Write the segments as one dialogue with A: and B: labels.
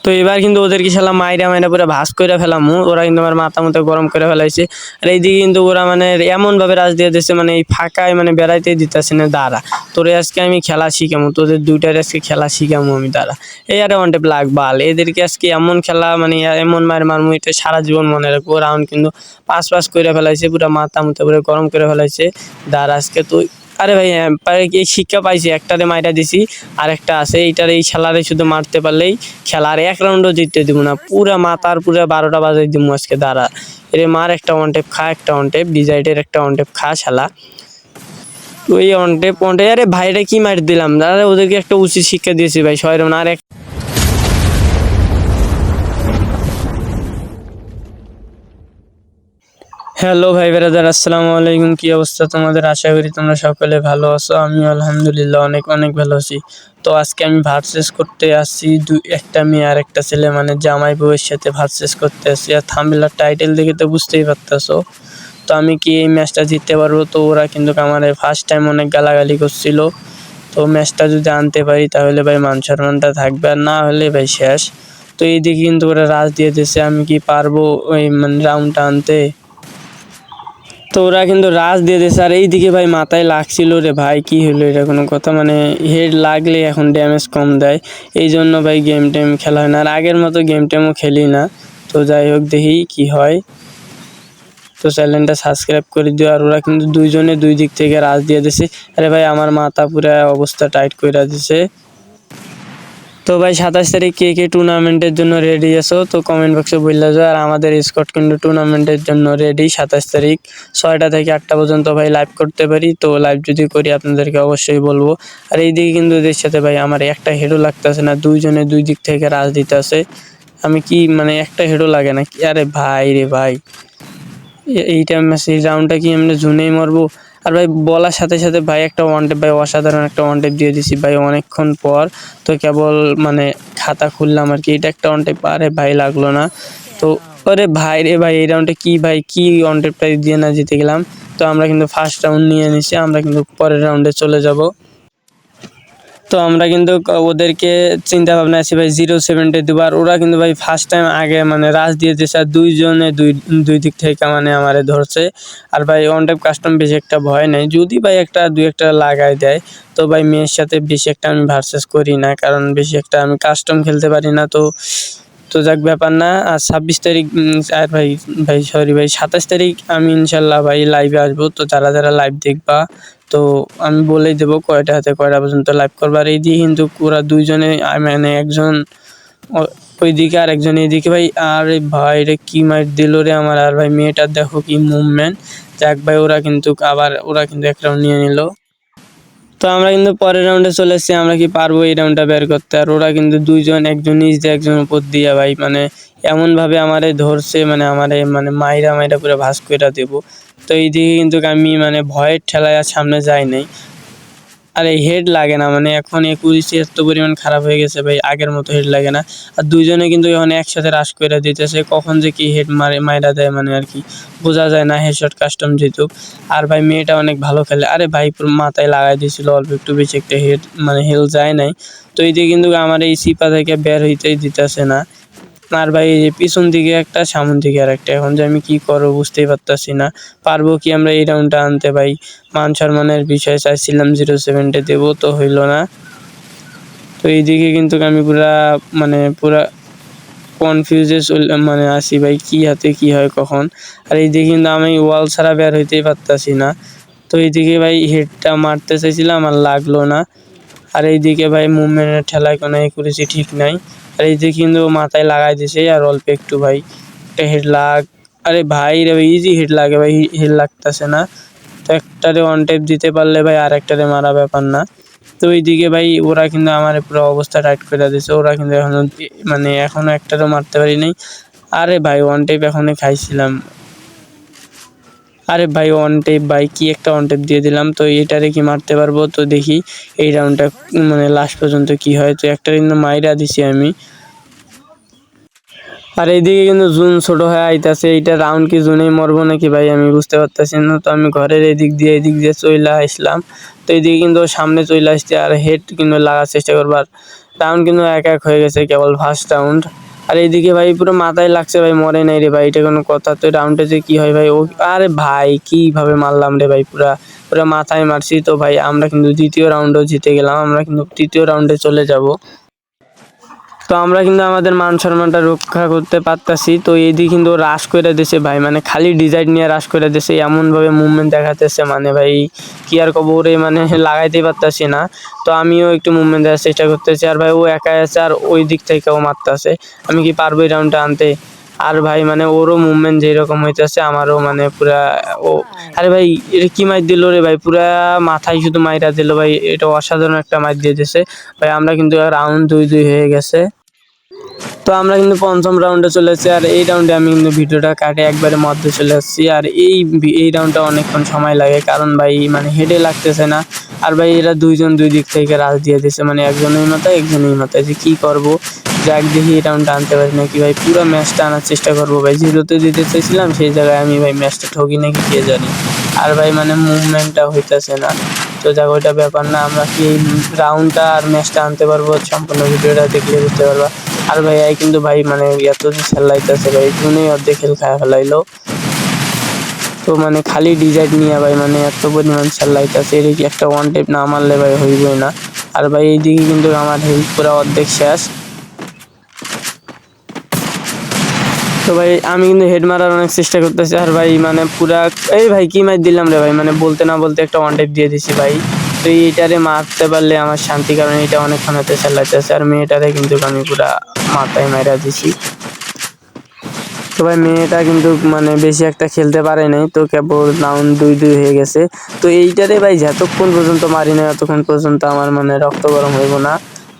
A: তো এবার কিন্তু ওদেরকে শালা মাইরা মাইরা পুরো ভাঁজ করে ফেলামু। ওরা কিন্তু আমার মাথা মতো গরম করে ফেলাইছে। আর এইদিকে কিন্তু ওরা মানে এমনভাবে রাজ দিয়ে দিচ্ছে, মানে এই ফাঁকায় মানে বেড়াইতেই দিতেছে না। দাঁড়া, তোরে আজকে আমি খেলা শিখামু, তোদের দুইটার আজকে খেলা শিখামু আমি। দাঁড়া, এই আরে ওয়ান টেপ লাগ বাল, এদেরকে আজকে এমন খেলা মানে এমন মার মারমু, এটা সারা জীবন মনে রাখবো। রাউন্ড কিন্তু পাঁচ পাঁচ করে ফেলাইছে, পুরো মাথা মুথা পুরো গরম করে ফেলাইছে। দাঁড়া আজকে তুই, আরে ভাই এই শিক্ষা পাইছি, একটারে মাইরা দিছি, আরেকটা আছে এইটার, এই শালারে শুধু মারতে পারলেই খেলা। আর এক রাউন্ডও জিততে দিব না, পুরা মাথার পুরা 12টা বাজাই দিব আজকে। দাঁড়া, এরে মার একটা ওয়ান টেপ খা, একটা ওয়ান টেপ ডিজাইডের একটা ওয়ান টেপ খা শালা। ওই ওয়ান টেপ আরে ভাইটা কি মার দিলাম। দাদা ওদেরকে একটা উচিত শিক্ষা দিয়েছি ভাই, শয়রন। আর হ্যালো ভাই ব্রাদার, আসসালামু আলাইকুম। কি অবস্থা তোমাদের? আশা করি তোমরা সকলে ভালো আছো। আমি আলহামদুলিল্লাহ অনেক অনেক ভালো আছি। তো আজকে আমি ভার্সেস করতে আসছি, একটা মেয়ে আর একটা ছেলে, মানে জামাই বউয়ের সাথে ভার্সেস করতে আসছি। আর থাম্বনেল টাইটেল দেখে তো বুঝতেই পারতেছো। তো আমি কি এই ম্যাচটা জিততে পারবো? তো ওরা কিন্তু আমার ফার্স্ট টাইম অনেক গালাগালি করছিল। তো ম্যাচটা যদি আনতে পারি তাহলে ভাই মান সম্মানটা থাকবে, আর না হলে ভাই শেষ। তো এইদিকে কিন্তু ওরা রাজ দিয়ে দিয়েছে, আমি কি পারবো ওই মানে রাউন্ডটা আনতে? তো ওরা কিন্তু রাজ দিয়ে দিয়েছে। আর এইদিকে ভাই মাথায় লাগছিল রে ভাই, কি হলো এটা কোনো কথা? মানে হেড লাগলে এখন ড্যামেজ কম দেয়, এই জন্য ভাই গেম টেম খেলা হয় না। আর আগের মতো গেম টেমও খেলি না। তো যাই হোক, দেখি কি হয়। তো চ্যানেলটা সাবস্ক্রাইব করে দিও। আর ওরা কিন্তু দুইজনে দুই দিক থেকে রাজ দিয়ে দিছে। আরে ভাই আমার মাথা পুরা অবস্থা টাইট করে দিছে। তো ভাই 27 তারিখ কে কে টুর্নামেন্টের জন্য রেডি আছো? তো কমেন্ট বক্সে বললে যাও। আর আমাদের স্কোয়াড কিন্তু টুর্নামেন্টের জন্য রেডি। 27 তারিখ 6টা থেকে 8টা পর্যন্ত ভাই লাইভ করতে পারি। তো লাইভ যদি করি আপনাদেরকে অবশ্যই বলবো। আর এইদিকে কিন্তু এদের সাথে ভাই আমার একটা হেডও লাগতেছে না, দুইজনে দুই দিক থেকে রাজ দিতে আছে। আমি কি মানে একটা হেডও লাগে না? আরে ভাই রে ভাই, এইটা এই রাউন্ডটা কি এমনি জুনেই মারবো? আর ভাই বলার সাথে সাথে ভাই একটা ওয়ান টেপ, ভাই অসাধারণ একটা ওয়ান টেপ দিয়ে দিছি ভাই অনেকক্ষণ পর। তো কেবল মানে খাতা খুললাম আর কি, এটা একটা ওয়ান টেপ। আরে ভাই লাগলো না। তো আরে ভাই রে ভাই, এই রাউন্ডে কি ভাই কি ওয়ান টেপটা দিয়ে না জিতে গেলাম। তো আমরা কিন্তু ফার্স্ট রাউন্ড নিয়ে নিছি, আমরা কিন্তু পরের রাউন্ডে চলে যাব। তো আমরা কিন্তু ওদেরকে চিন্তা ভাবনা আছে ভাই 0-7 দেবো। আর ওরা কিন্তু ভাই ফার্স্ট টাইম আগে মানে রাজ দিয়ে দিয়েছে, আর দুইজনে দুই দিক থেকে মানে আমারে ধরছে। আর ভাই ওয়ান টাইপ কাস্টম বেশি একটা ভয় নেই, যদি ভাই একটা দুই একটা লাগাই দেয়। তো ভাই মেয়ের সাথে বেশি একটা আমি ভার্সেস করি না, কারণ বেশি একটা আমি কাস্টম খেলতে পারি না। তো তো যাক ব্যাপার না। আর 26 তারিখ আর ভাই ভাই সরি ভাই 27 তারিখ আমি ইনশাল্লাহ ভাই লাইভে আসবো। তো যারা যারা লাইভ দেখবা, তো আমি বলেই দেবো কয়টা হাতে কয়টা পর্যন্ত লাইভ করবো। আর এইদিকে কিন্তু ওরা দুইজনে মানে একজন ওইদিকে আর একজন এইদিকে ভাই। আরে ভাই রে কি মার দিল রে আমার। আর ভাই মেয়েটার দেখো কি মুভমেন্ট। যাক ভাই ওরা কিন্তু এক রাউন্ড নিয়ে নিল। তো আমরা কিন্তু পরের রাউন্ডে চলে এসেছি, আমরা কি পারবো এই রাউন্ডটা বের করতে? আর ওরা কিন্তু দুইজন, একজন নিচ দিয়ে একজন উপর দিয়ে ভাই মানে এমনভাবে আমারে ধরছে, মানে আমারে মানে মাইরা মাইরা পুরো ভাঁজ কইরা দেবো। তো এইদিকে কিন্তু আমি মানে ভয়ের ঠেলায় আর সামনে যাই নাই। আর এই হেড লাগে না, মানে এখন একুরেসি এত পরিমাণ খারাপ হয়ে গেছে ভাই, আগের মতো হেড লাগে না। আর দুইজনে কিন্তু এখন একসাথে রাশ করে দিতেছে, কখন যে কি হেড মাইরা দেয় মানে আর কি বোঝা যায় না। Headshot custom জিতুক। আর ভাই মেয়েটা অনেক ভালো খেলে। আরে ভাই পুরো মাথায় লাগাই দিয়েছিল অল্প একটু, বেশি একটা হেড মানে হেল যায় নাই। তো এইদিকে কিন্তু আমার এই সিপা থেকে বের হইতেই দিতেছে না। আর ভাই পিছন দিকে একটা, সামন দিকে আর একটা, এখন যে আমি কি করবো বুঝতেই পারতাছি না। পারবো কি আমরা এই রাউন্ডটা আনতে? ভাই মান সম্মানের বিষয় চাইছিলাম 0-7 দেবো, তো হইল না। তো এইদিকে কিন্তু আমি পুরা কনফিউজে মানে আসি ভাই, কি হাতে কি হয় কখন। আর এইদিকে কিন্তু আমি ওয়াল ছাড়া বের হইতেই পারতাছি না। তো এইদিকে ভাই হেডটা মারতে চাইছিলাম আর লাগলো না। আর এইদিকে ভাই মুভমেন্টের ঠেলায় কোনো একুরেসি ঠিক নাই। আর এইদিকে কিন্তু মাথায় লাগাই দিছে আর অল্প একটু ভাই একটা হেড লাগ। আরে ভাই রে ভাই ইজি হেড লাগে ভাই, হেড লাগতেছে না। তো একটারে ওয়ান টেপ দিতে পারলে ভাই আর একটারে মারা ব্যাপার না। তো ওইদিকে ভাই ওরা কিন্তু আমার পুরো অবস্থা টাইট করে দিয়েছে, ওরা কিন্তু এখনো একটারও মারতে পারি নাই। আরে ভাই ওয়ান টেপ এখনই খাইছিলাম। আরে ভাই ওয়ান টেপ ভাই কি একটা ওয়ান টেপ দিয়ে দিলাম। তো এটারে কি মারতে পারবো? তো দেখি এই রাউন্ডটা মানে লাস্ট পর্যন্ত কি হয়। তো একটা কিন্তু মাইরা দিছি আমি। আর এইদিকে কিন্তু জুন ছোট হয়ে আইতাছে, এইটা রাউন্ড কি জুনেই মরবো নাকি ভাই আমি বুঝতে পারতেছি না। তো আমি ঘরের এদিক দিয়ে চলে আসলাম। তো এইদিকে কিন্তু সামনে চলে আসছে আর হেড কিন্তু লাগার চেষ্টা করবার। রাউন্ড কিন্তু 1-1 হয়ে গেছে কেবল ফার্স্ট রাউন্ড। আর এইদিকে ভাই পুরো মাথায় লাগছে ভাই, মরে নাই রে ভাই, এটা কোনো কথা? তো রাউন্ডে যে কি হয় ভাই, ও আরে ভাই কিভাবে মারলাম রে ভাই, পুরা পুরা মাথায় মারছি। তো ভাই আমরা কিন্তু দ্বিতীয় রাউন্ডও জিতে গেলাম, আমরা কিন্তু তৃতীয় রাউন্ডে চলে যাব। তো আমরা কিন্তু আমাদের মান সম্মানটা রক্ষা করতে পারতাছি। তো এইদিকে কিন্তু রাশ করে দিছে ভাই, মানে খালি ডিজাইন নিয়ে রাশ করে দিছে, এমনভাবে মুভমেন্ট দেখাতেছে মানে ভাই কি আর কব, ওরে মানে লাগাইতে পারতাছি না। তো আমিও একটু মুভমেন্ট দেওয়ার চেষ্টা করতেছি, আর ভাই ও একাই আছে আর ওই দিক থেকেও মারতেছে। আমি কি পারবো এই রাউন্ডটা আনতে? আর ভাই মানে ওরও মুভমেন্ট যেরকম হইতেছে আমারও মানে পুরা ও, আরে ভাই এটা কি মাইর দিল রে ভাই, পুরা মাথায় শুধু মাইরা দিল ভাই, এটা অসাধারণ একটা মাইর দিয়ে দিয়েছে ভাই। আমরা কিন্তু রাউন্ড 2-2 হয়ে গেছে। তো আমরা কিন্তু পঞ্চম রাউন্ডে চলে এসেছি, আর এই রাউন্ডে আমি কিন্তু ভিডিওটা কাটে একবারে মধ্যে চলে আসছি। আর এই রাউন্ডটা অনেকক্ষণ সময় লাগে, কারণ ভাই মানে হেডে লাগতেছে না। আর ভাই এরা দুইজন দুই দিক থেকে রাশ দিয়ে দিছে, মানে একজনের মাথায় একজনের মাথায়, যে কি করব, যাক দেখি এই রাউন্ডটা আনতে পারি নাকি ভাই, পুরো ম্যাচটা আনার চেষ্টা করবো ভাই। যেহেতু দিতে চাইছিলাম সেই জায়গায় আমি ভাই ম্যাচটা ঠকি নাকি কে জানি। আর ভাই মানে মুভমেন্টটা হইতেছে না। তো যাক ওইটা ব্যাপার না, আমরা কি এই রাউন্ডটা আর ম্যাচটা আনতে পারবো, সম্পূর্ণ ভিডিওটা দেখলে বুঝতে পারবা। আর ভাই এই কিন্তু ভাই মানে এত যে খেলাইতেছে ভাই, জুনেই অর্ধেক খেল খায় ফেলাইলো। তো মানে খালি ডিজাইন নিয়ে ভাই মানে এত পরিমাণ খেলাইতেছে, এর কি একটা ওয়ান টেপ না মারলে ভাই হইবই না। আর ভাই এইদিকে কিন্তু আমার হেলথ পুরো অর্ধেক শেষ। তো ভাই আমি কিন্তু হেড মারার অনেক চেষ্টা করতেছি, আর ভাই মানে পুরা এই ভাই কি মার দিলাম রে ভাই, মানে বলতে না বলতে একটা ওয়ান টেপ দিয়ে দিছি ভাই। তো এইটারে মারতে পারলে আমার শান্তি, কারণ এটা অনেকক্ষণ হাতে চালাইতেছে। আর মেয়েটারে কিন্তু আমি পুরা মাথায় মাইরা দিছি। তো ভাই মেয়েটা কিন্তু মানে বেশি একটা খেলতে পারে নাই, তো কেবল রাউন্ড 2-2 হয়ে গেছে। তো এইটারে ভাই যতক্ষণ পর্যন্ত মারি না ততক্ষণ পর্যন্ত আমার মানে রক্ত গরম হইব না,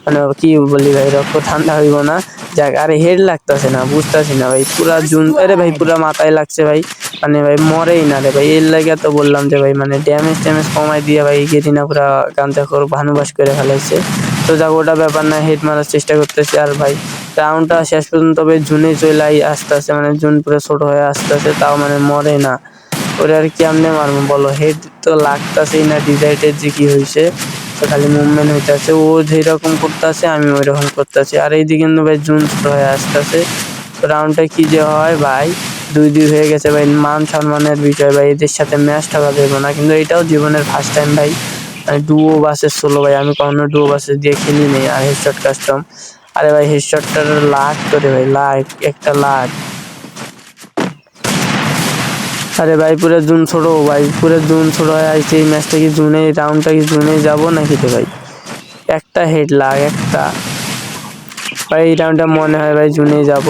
A: মানে কি বলি ভাই, রক্ত ঠান্ডা হইব না। যাক, আরে হেড লাগতেছে না, বুঝতেছি না ভাই, পুরা জুন আরে ভাই পুরা মাথায় লাগছে ভাই, মানে ভাই মরেই না রে ভাই। এর লাগে তো বললাম যে ভাই মানে ড্যামেজ কমাই দিয়ে ভাই গেরিনা পুরা গান্ধা করে ভানুবাস করে ফেলাইছে। তো যাক ওটা ব্যাপার না, হেড মারার চেষ্টা করতেছি। আর ভাই রাউন্ডটা শেষ পর্যন্ত তবে জুনে চলে আসতেছে, মানে জুন পুরো ছোট হয়ে আসতেছে, তাও মানে মরে না। ওরে আর কেমনে মারবো বলো, হেড তো লাগতেছেই না, ডিজাইনের যে কি হয়েছে, তো খালি মুভমেন্ট হইতেছে, ও যেরকম করতেছে আমি ওই রকম করতেছি। আর এইদিকে কিন্তু ভাই জুন ছোট হয়ে আসতেছে। তো রাউন্ডটা কি যে হয় ভাই, 2-2 হয়ে গেছে ভাই, মান সম্মানের বিষয় ভাই, এদের সাথে ম্যাচ ঠাকা দেবো না। কিন্তু এটাও জীবনের ফার্স্ট টাইম ভাই, মানে ডুও ভার্সেস সোলো ভাই, আমি কখনো ডুও ভার্সেস দিয়ে খেলি নেই। আর হেডশট কাস্টম, আরে ভাই হেডশটটার লাখ করে ভাই, লাখ একটা লাখ। আরে ভাই পুরো জুন ছোট ভাই, পুরো জুন ছোট হয়ে আসছে। এই ম্যাচটা কি জুনে, রাউন্ডটা কি জুনে যাবো নাকি রে ভাই? একটা হেড লাগ একটা ভাই, এই রাউন্ডটা মনে হয় ভাই জুনে যাব।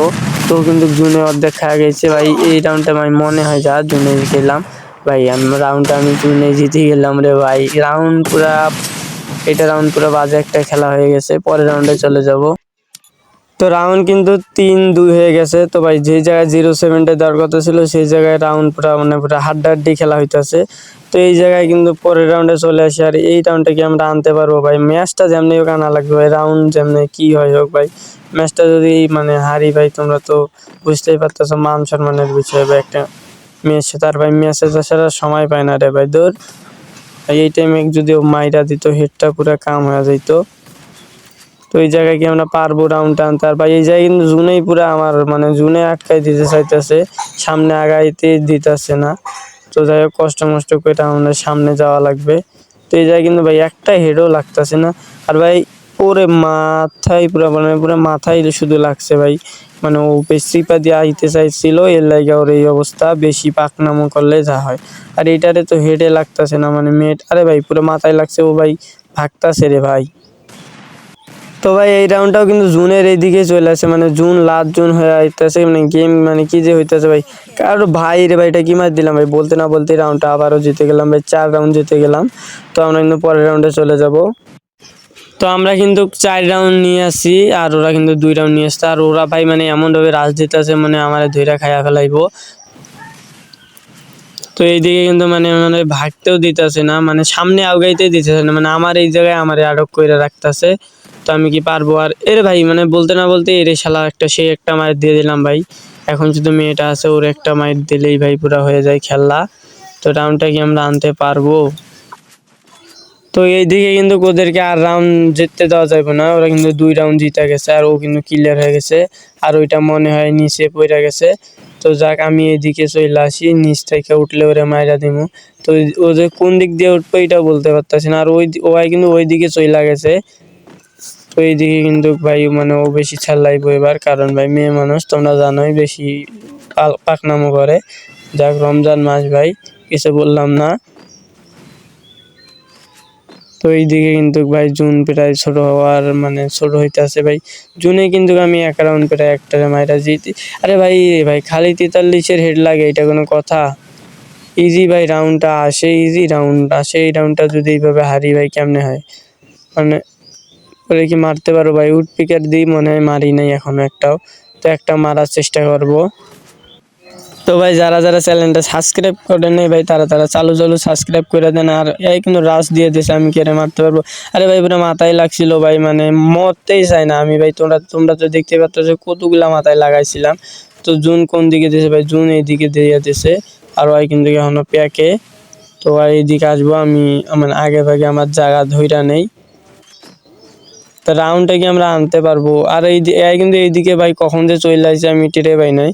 A: তো কিন্তু জুনে অর্ধেক খাওয়া গেছে ভাই, এই রাউন্ডটা আমি মনে হয় যা জুনে গেলাম ভাই, রাউন্ডটা আমি জুনে জিতে গেলাম রে ভাই। রাউন্ড পুরা, এটা রাউন্ড পুরো বাজে একটা খেলা হয়ে গেছে, পরের রাউন্ডে চলে যাব। তো রাউন্ড কিন্তু 3-2 হয়ে গেছে। তো ভাই যে জায়গায় 0-7 দেওয়ার কথা ছিল সেই জায়গায় রাউন্ড পুরা মানে পুরা হাড্ডাহাড্ডি খেলা হইতেছে। তো এই জায়গায় কিন্তু পরের রাউন্ডে চলে আসি, আর এই রাউন্ডটা কি আমরা আনতে পারবো ভাই? ম্যাচটা যেমনি হোক আনা লাগবে ভাই, রাউন্ড যেমনি কি হয় হোক ভাই, ম্যাচটা যদি মানে হারি ভাই, তোমরা তো বুঝতেই পারতেছো মান সম্মানের বিষয় ভাই, একটা মেয়ের সাথে। আর ভাই ম্যাচে তাছাড়া সময় পায় না রে ভাই, দূর এই টাইমে যদি মাইরা দিত হেডটা পুরা কাম হয়ে যাইতো। তো এই জায়গায় কি আমরা পারবো রাউন্ডটা আনতে? আর ভাই এই জায়গায় কিন্তু জুনেই পুরা আমার মানে জুনে আটকাই দিতে চাইতেছে, সামনে আগাইতে দিতেছে না। তো যাই হোক কষ্ট মষ্ট করে রাউন্ডের সামনে যাওয়া লাগবে। তো এই জায়গায় কিন্তু ভাই একটা হেডও লাগতেছে না। আর ভাই ওরে মাথায় পুরা মানে পুরো মাথায় শুধু লাগছে ভাই, মানে ও পেস্ট্রিপা দিয়ে আইতে চাইছিল, এর লাগে ওর এই অবস্থা, বেশি পাকনামো করলে যা হয়। আর এইটারে তো হেডে লাগতেছে না, মানে মেট, আরে ভাই পুরো মাথায় লাগছে, ও ভাই ভাগতাছে রে ভাই। তো ভাই এই রাউন্ডটাও কিন্তু জুনের এইদিকে চলে আসে, মানে জুন লাস্ট জুন হয়ে আইতেছে, মানে গেম মানে কি যে হইতেছে ভাই। কারো ভাই রে ভাই, এটা কি মার দিলাম ভাই, বলতে না বলতে রাউন্ডটা আবারও জিতে গেলাম ভাই, 4 রাউন্ড জিতে গেলাম। তো আমরা কিন্তু পরের রাউন্ডে চলে যাব। তো আমরা কিন্তু 4 রাউন্ড নিয়ে আসি, আর ওরা কিন্তু 2 রাউন্ড নিয়ে আসছে। আর ওরা ভাই মানে এমনভাবে রাশ দিতেছে, মানে আমার ধইরা খাইয়া ফেলাইবো। তো এইদিকে কিন্তু মানে মানে ভাগতেও দিতেছে না, মানে সামনে আগাইতে দিতেছে না, মানে আমার এই জায়গায় আমার আটক করে রাখতেছে। তো আমি কি পারবো? আর এর ভাই মানে বলতে না বলতে এর শালা একটা সেই একটা মাইর দিয়ে দিলাম ভাই। এখন শুধু মেয়েটা আছে, ওর একটা মাইর দিলেই ভাই পুরা হয়ে যায় খেলা। তো রাউন্ডটা কি আমরা আনতে পারবো? তো এইদিকে কিন্তু ওদেরকে আর রাউন্ড জিততে দেওয়া যাবে না, ওরা কিন্তু 2 রাউন্ড জিতে গেছে আর ও কিন্তু ক্লিয়ার হয়ে গেছে। আর ওইটা মনে হয় নিচে পড়ে গেছে। তো যাক আমি এদিকে চলে আসি, নিচ থেকে উঠলে ওরে মাইরা দিমু। তো ও যে কোন দিক দিয়ে উঠবে এটা বলতে পারতাছি না। আর ওই কিন্তু ওই দিকে চলে গেছে। তো এইদিকে কিন্তু ভাই মানে ও বেশি ছাড়লাইবো এবার, কারণ ভাই মেয়ে মানুষ তোমরা জানোই বেশি পাকনামো করে। যাক রমজান মাস ভাই, কিছু বললাম না। তো এইদিকে কিন্তু ভাই জুন প্রায় ছোট হওয়ার মানে ছোট হইতেছে ভাই। জুনে কিন্তু আমি এক রাউন্ড প্রায় একটারে মাইরা জিতি। আরে ভাই ভাই খালি 43-এর হেড লাগে, এটা কোনো কথা? ইজি ভাই রাউন্ডটা আসে, ইজি রাউন্ড আসে। এই রাউন্ডটা যদি এইভাবে হারি ভাই কেমনে হয়? মানে ওরে কি মারতে পারো ভাই? উড পিকার দিই মনে হয় মারি নাই এখনো একটাও। তো একটা মারার চেষ্টা করব। তো ভাই যারা যারা চ্যানেলটা সাবস্ক্রাইব করে নেই ভাই, তারা তারা চালু সাবস্ক্রাইব করে দেন। আর এই কিন্তু রাশ দিয়ে দিয়েছে, আমি কেড়ে মারতে পারবো? আরে ভাই পুরো মাথায় লাগছিল ভাই, মানে মরতেই চাই না আমি ভাই। তোমরা তোমরা তো দেখতে পাচ্ছ যে কতগুলা মাথায় লাগাইছিলাম। তো জুন কোন দিকে দিয়েছে ভাই? জুন এইদিকে দিয়ে দিয়েছে। আর ভাই কিন্তু এখনো প্যাকে। তো ভাই এইদিকে আসবো আমি, মানে আগে ভাগে আমার জায়গা ধইরা নেই। তো রাউন্ডটা কি আমরা আনতে পারবো? আর এই কিন্তু এইদিকে ভাই কখন যে চলে আসছে আমি টেরে পাই নাই।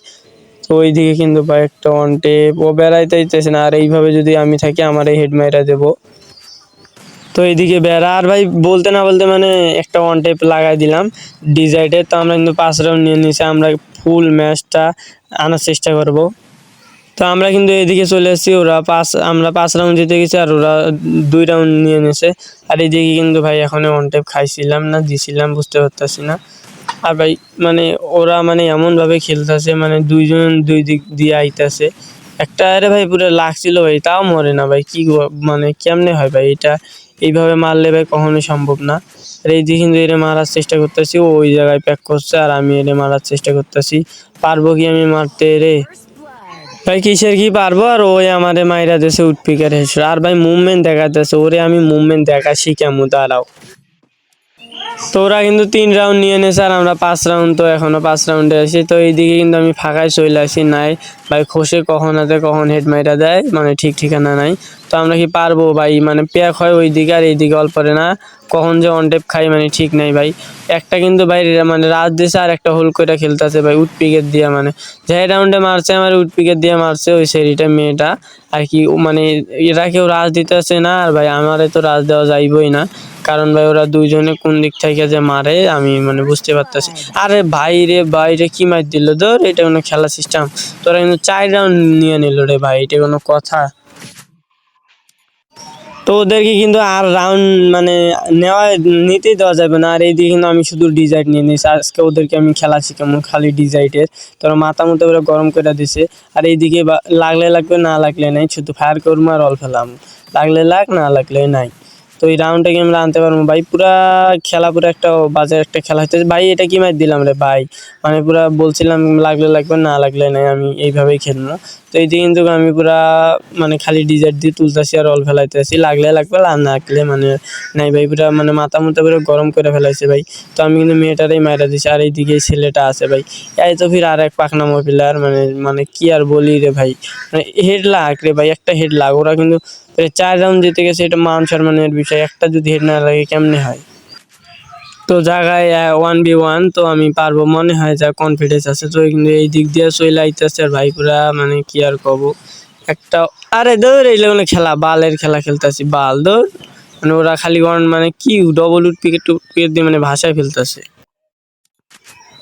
A: তো ওইদিকে কিন্তু ভাই একটা ওয়ান টেপ, ও বেড়াইতে চাইছে না। আর এইভাবে যদি আমি থাকি আমার এই হেড মাইরা দেবো। তো এইদিকে বেড়া, আর ভাই বলতে না বলতে মানে একটা ওয়ান টেপ লাগাই দিলাম ডিজাইডে। তো আমরা কিন্তু 5 রাউন্ড নিয়ে নিয়েছি, আমরা ফুল ম্যাচটা আনার চেষ্টা করব। তো আমরা কিন্তু এদিকে চলে এসেছি, আমরা 5 রাউন্ড জিতে গেছি আর ওরা 2 রাউন্ড নিয়ে নিয়েছে। আর এইদিকে কিন্তু ভাই এখন ওয়ান টেপ খাইছিলাম না দিছিলাম বুঝতে পারতাছি না। আর ভাই মানে ওরা মানে এমনভাবে খেলতেছে, মানে দুইজন দুই দিক দিয়ে আইতাছে। একটা আরে ভাই পুরো লাগছিল ভাই, তাও মরে না ভাই। কি মানে কেমনে হয় ভাই এটা? এইভাবে মারলে ভাই কখনোই সম্ভব না। আর এই দিকে কিন্তু এরে মারার চেষ্টা করতেছি, ও ওই জায়গায় প্যাক করছে আর আমি এরে মারার চেষ্টা করতেছি। পারবো কি আমি মারতে রে? ভাই কিসের কি পারবো? আর ওই আমারে মাইরা দিয়েছে উডপিকার হেসে। আর ভাই মুভমেন্ট দেখাতেছে, ওরে আমি মুভমেন্ট দেখা শিখামু, দাঁড়াও। তো ওরা কিন্তু 3 রাউন্ড নিয়ে নিয়েছে আর আমরা 5 রাউন্ড, তো এখনো 5 রাউন্ডে আছি। তো এইদিকে কিন্তু আমি ফাঁকায় চলে আসি, নাই ভাই খসে কখন হাতে কখন হেড মাইরা দেয়, মানে ঠিক ঠিকানা নাই। তো আমরা কি পারবো ভাই? মানে প্যাক হয় ওই দিকে আর এইদিকে অল্পরে না, কখন যে অন টেপ খাই মানে ঠিক নাই ভাই। একটা কিন্তু ভাই মানে রাত দিছে আর একটা হোল করে খেলতেছে ভাই উডপিকের দিয়ে, মানে যে রাউন্ডে মারছে আমার উডপিকের দিয়ে মারছে ওই সেরিটা মেয়েটা আর কি। মানে এরা কেউ রাজ দিতেছে না, আর ভাই আমারে তো রাজ দেওয়া যাইবই না, কারণ ভাই ওরা দুইজনে কোন দিক থেকে যে মারে আমি মানে বুঝতে পারতেছি। আরে ভাই রে ভাই রে কি মার দিল ধর, এটা কোনো খেলা সিস্টেম? তোরা কিন্তু 4 রাউন্ড নিয়ে নিল রে ভাই, এটা কোনো কথা? তো ওদেরকে কিন্তু আর রাউন্ড মানে নিতেই দেওয়া যাবে না। আর এইদিকে কিন্তু আমি শুধু ডিজাইড নিয়ে নিয়েছি, আজকে ওদেরকে আমি খেলা শিখাবো খালি ডিজাইডের। তোরা মাথা মতো করে গরম করে দিছে। আর এইদিকে লাগলে লাগবে না লাগলে নাই, শুধু ফায়ার করবো আর অল ফেলাম, লাগলে লাগ না লাগলে নাই। তো এই রাউন্ডটা কি আমরা আনতে পারবো ভাই? পুরা খেলা পুরো একটা বাজে একটা খেলা হচ্ছে ভাই। এটা কি ম্যাচ দিলাম রে ভাই? মানে পুরা বলছিলাম লাগলে লাগবে না লাগলে নাই, আমি এইভাবেই খেলবো। তো এইদিকে কিন্তু আমি পুরা মানে খালি ডিজাইন দিয়ে তুলতেছি আর অল ফেলাইতেছি, লাগলে লাগবে আর না লাগলে মানে নাই ভাই। পুরা মানে মাথা মতো করে গরম করে ফেলাইছে ভাই। তো আমি কিন্তু মেয়েটারই মাইরা দিছি আর এইদিকে ছেলেটা আছে ভাই। এই তো ফির আর এক পাকনামো প্লেয়ার, মানে মানে কি আর বলি রে ভাই, মানে হেড লাগ রে ভাই, একটা হেড লাগ। ওরা কিন্তু 4 রাউন্ড জিতে গেছে, এটা মান সম্মানের বিষয়। একটা যদি হেড না লাগে কেমনে হয়? তো জায়গায় 1v1, তো আমি পারবো মনে হয়, যা কনফিডেন্স আছে। তো কিন্তু এই দিক দিয়ে চলে আইতেছে আর ভাই পুরা মানে কি আর কব একটা। আরে দৌড় এই লেভেলে খেলা, বালের খেলা খেলতেছি, বাল দৌড়। মানে ওরা খালি মানে কি ডবল উড পিকেট দিয়ে মানে ভাষায় ফেলতেছে।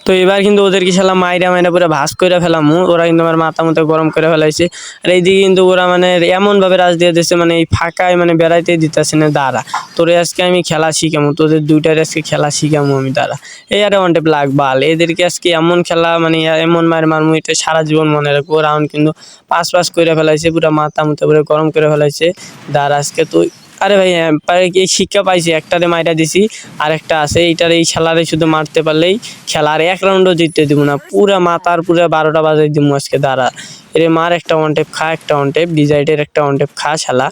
A: তো এবার কিন্তু ওদেরকে খেলা মাইরা মাইরা পুরো ভাস করে ফেলাম, ওরা কিন্তু আমার মাথা মতো গরম করে ফেলাইছে। আর এইদিকে কিন্তু ওরা মানে এমন ভাবে রাজ দিয়ে দিচ্ছে, মানে এই ফাঁকায় মানে বেড়াইতে দিতেছে না। দাঁড়া তোরে আজকে আমি খেলা শিখামু, তোদের দুইটার আজকে খেলা শিখামু আমি, দাঁড়া। এই আরে ওয়ান টেপ লাগ বাল, এদেরকে আজকে এমন খেলা মানে এমন মার মারমু, এটা সারা জীবন মনে রাখবো। রাউন্ড কিন্তু পাস পাস করে ফেলাইছে, পুরো মাথা মতো পুরো গরম করে ফেলাইছে। দাঁড়া আজকে তুই, আরে ভাই এই শিক্ষা পাইছি, একটারে মাইরা দিছি আর একটা আছে, এইটার এই শালারে শুধু মারতে পারলেই খেলা। আর 1 রাউন্ডও জিততে দিব না, পুরা মাথার পুরা 12টা বাজাই দিব আজকে। দাঁড়া এরে মার, একটা ওয়ান টেপ খা, একটা ওয়ান টেপ ডিজাইডের একটা ওয়ান টেপ খা শালা।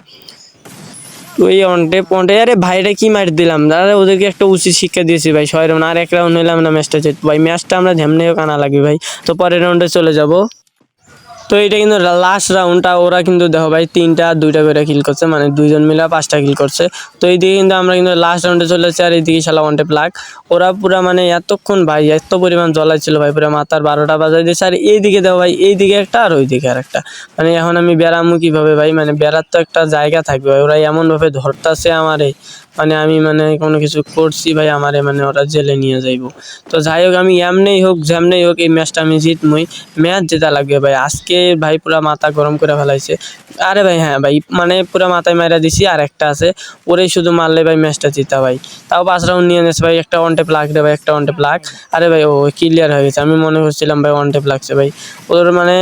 A: ওই ওয়ান টেপ আরে ভাইরা কি মার দিলাম, দাদা ওদেরকে একটা উচিত শিক্ষা দিয়েছি ভাই। 6 রাউন্ড আর 1 রাউন্ড হইলে আমরা ম্যাচটা জিতবো ভাই। ম্যাচটা আমরা ঝেমনেও কানা লাগবে ভাই। তো পরের রাউন্ডে চলে যাব। তো এটা কিন্তু লাস্ট রাউন্ডটা, ওরা কিন্তু দেখো ভাই 3টা 2টা করে কিল করছে, মানে 2জন মিলে 5টা কিল করছে। তো এইদিকে কিন্তু আমরা কিন্তু লাস্ট রাউন্ডে চলে যাচ্ছি, আর এইদিকে শালা ওয়ান ট্যাপ লাগ। ওরা পুরা মানে এতক্ষণ ভাই এত পরিমাণ জ্বলাইছিল ভাই, পুরা মাথার 12টা বাজাই দিয়েছে। আর এইদিকে দেখো ভাই, এইদিকে একটা আর ওইদিকে আর একটা, মানে এখন আমি বেড়ামু কিভাবে ভাই, মানে বেড়ার তো একটা জায়গা থাকবে ভাই। ওরা এমন ভাবে ধরতাছে আমারে, মানে আমি মানে কোনো কিছু করছি ভাই, আমারে মানে ওরা জেলে নিয়ে যাইব। তো যাই হোক, আমি এমনেই হোক যেমনেই হোক এই ম্যাচটা আমি জিতমই, ম্যাচ জেতা লাগবে ভাই। আজকে ভাই পুরা মাথা গরম করে ফেলাইছে। আরে ভাই হ্যাঁ ভাই, মানে পুরা মাথায় মাইরা দিছি। আর একটা আছে, ওরেই শুধু মারলে ভাই ম্যাচটা জিতা ভাই। তাও 5 রাউন্ড নিয়ে নিয়েছে ভাই। একটা ওয়ান ট্যাপ লাগ রে ভাই, একটা ওয়ান ট্যাপ লাগ। আরে ভাই ও ক্লিয়ার হয়ে গেছে, আমি মনে করছিলাম ভাই ওয়ান ট্যাপ লাগছে ভাই। ওদের মানে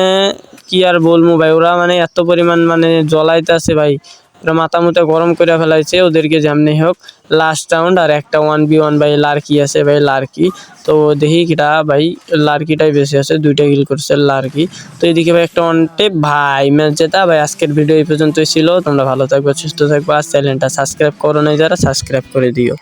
A: কি আর বলবো ভাই, ওরা মানে এত পরিমাণ মানে জ্বলাইতেছে ভাই, ওরা মাথা মুথা গরম করে ফেলাইছে। ওদেরকে যেমনি হোক লাস্ট রাউন্ড, আর একটা 1v1 ভাই লার্কি আছে ভাই, লার্কি। তো দেখি কিটা ভাই, লার্কিটাই বেশি আছে, 2টা কিল করছে লার্কি। তো এদিকে ভাই একটা ওয়ান ট্যাপ ভাই, ম্যাচ জেতা ভাই। আজকের ভিডিও এই পর্যন্তই ছিল। তোমরা ভালো থাকবে, সুস্থ থাকবে, আর চ্যানেলটা সাবস্ক্রাইব করো নাই যারা, সাবস্ক্রাইব করে দিও।